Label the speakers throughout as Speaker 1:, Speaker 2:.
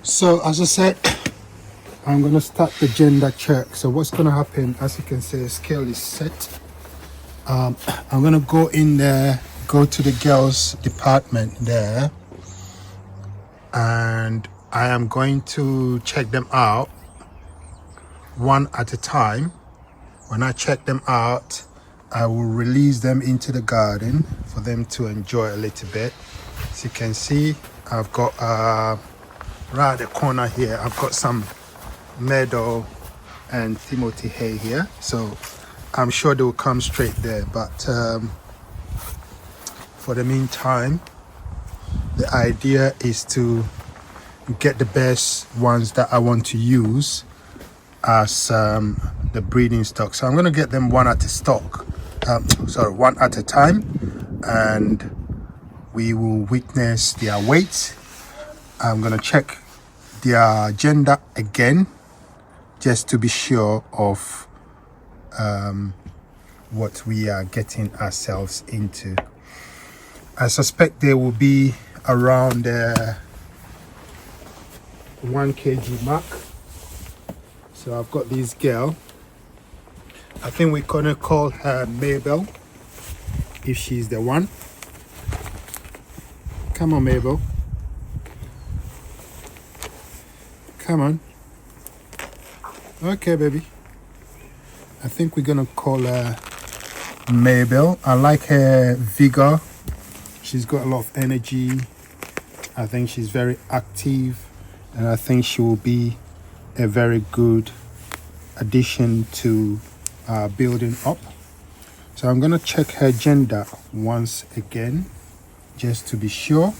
Speaker 1: So as I said, I'm gonna start the gender check. So what's gonna happen, as you can see, the scale is set. I'm gonna go in there, go to the girls department there, and I am going to check them out one at a time. When I check them out, I will release them into the garden for them to enjoy a little bit. As you can see, I've got right at the corner here, I've got some Meadow and Timothy hay here, so I'm sure they will come straight there. But for the meantime, the idea is to get the best ones that I want to use as the breeding stock. So I'm going to get them one at a time, and we will witness their weight. I'm going to check their gender again, just to be sure of what we are getting ourselves into. I suspect they will be around the 1 kg mark. So I've got this girl. I think we're gonna call her Mabel, if she's the one. Come on, Mabel. Come on. Okay, baby. I think we're gonna call her Mabel. I like her vigor. She's got a lot of energy. I think she's very active, and I think she will be a very good addition to building up. So I'm gonna check her gender once again, just to be sure,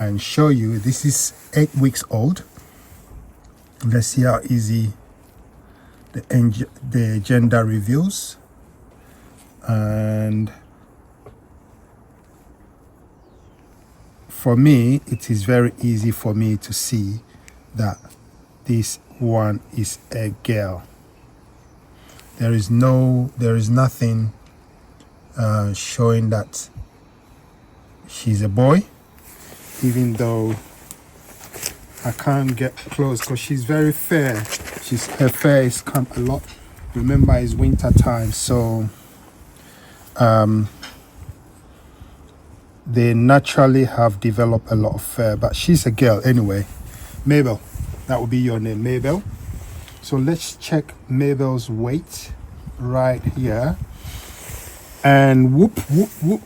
Speaker 1: and show you. This is 8 weeks old. Let's see how easy the gender reveals. And for me, it is very easy for me to see that this one is a girl. There is nothing showing that she's a boy, even though I can't get close because she's very fair. Her fur is come a lot. Remember, it's winter time, so they naturally have developed a lot of fur, but she's a girl anyway. Mabel, that would be your name, Mabel. So let's check Mabel's weight right here, and whoop whoop whoop,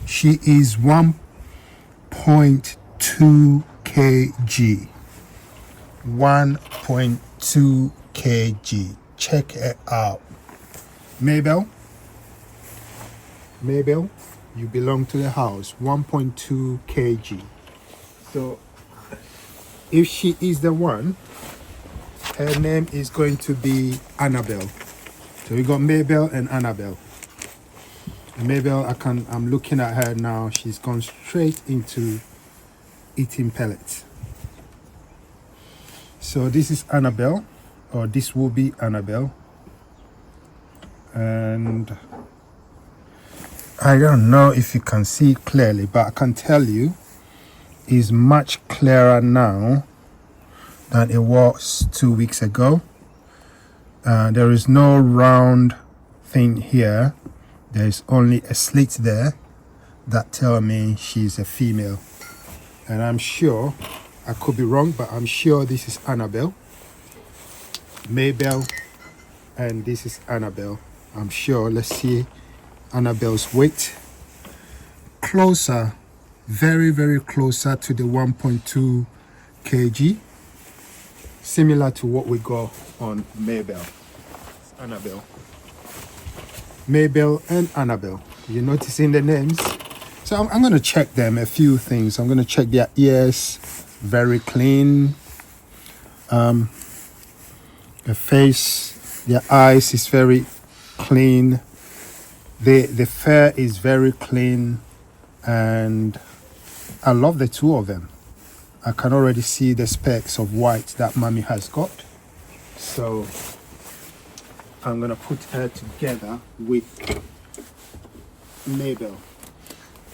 Speaker 1: she is 1.2 kg. 1.2 kg. Check it out. Mabel, you belong to the house. 1.2 kg. So if she is the one, her name is going to be Annabelle. So we got Mabel and Annabelle. And Mabel, I'm looking at her now. She's gone straight into eating pellets. So this is Annabelle, or this will be Annabelle. And I don't know if you can see clearly, but I can tell you is much clearer now than it was 2 weeks ago. There is no round thing here. There is only a slit there that tell me she's a female. And I'm sure, I could be wrong, but I'm sure this is Annabelle. Mabel, and this is Annabelle. I'm sure. Let's see Annabelle's weight. Closer, very, very closer to the 1.2 kg. Similar to what we got on Mabel. Annabelle. Mabel and Annabelle. You're noticing the names? So I'm going to check them, a few things. I'm going to check their ears, very clean. The face, their eyes is very clean. The fur is very clean, and I love the two of them. I can already see the specks of white that mommy has got. So I'm gonna put her together with Mabel.